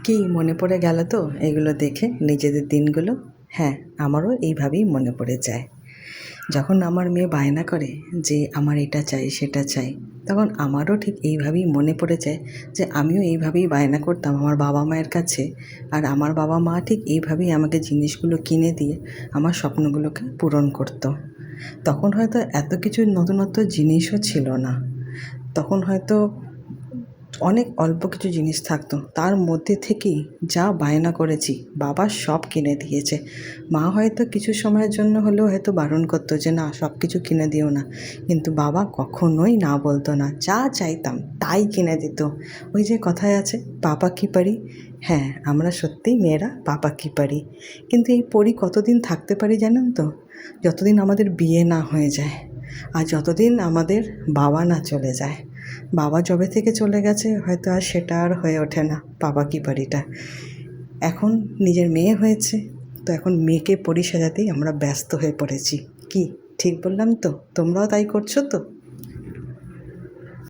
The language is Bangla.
কি মনে পড়ে গেল তো এগুলো দেখে নিজেদের দিনগুলো? হ্যাঁ, আমারও এইভাবেই মনে পড়ে যায়। যখন আমার মেয়ে বায়না করে যে আমার এটা চাই সেটা চাই, তখন আমারও ঠিক এইভাবেই মনে পড়ে যায় যে আমিও এইভাবেই বায়না করতাম আমার বাবা মায়ের কাছে। আর আমার বাবা মা ঠিক এইভাবেই আমাকে জিনিসগুলো কিনে দিয়ে আমার স্বপ্নগুলোকে পূরণ করতো। তখন হয়তো এত কিছু নতুনত্ব জিনিসও ছিল না। তখন হয়তো অনেক অল্প কিছু জিনিস থাকতো, তার মধ্যে থেকেই যা বায়না করেছি বাবা সব কিনে দিয়েছে। মা হয়তো কিছু সময়ের জন্য হলেও হয়তো বারণ করতো যে না, সব কিছু কিনে দিও না, কিন্তু বাবা কখনোই না বলতো না। যা চাইতাম তাই কিনে দিত। ওই যে কথায় আছে, পাপা কি পারি। হ্যাঁ, আমরা সত্যিই মেয়েরা পাপা কি পারি। কিন্তু এই পরি কতদিন থাকতে পারি জানেন তো? যতদিন আমাদের বিয়ে না হয়ে যায়, আর যতদিন আমাদের বাবা না চলে যায়। বাবা যবে থেকে চলে গেছে হয়তো আর সেটা আর হয়ে ওঠে না বাবা কি বাড়িটা। এখন নিজের মেয়ে হয়েছে, তো এখন মেয়েকে পরি সাজাতেই আমরা ব্যস্ত হয়ে পড়েছি। কি ঠিক বললাম তো? তোমরাও তাই করছো তো?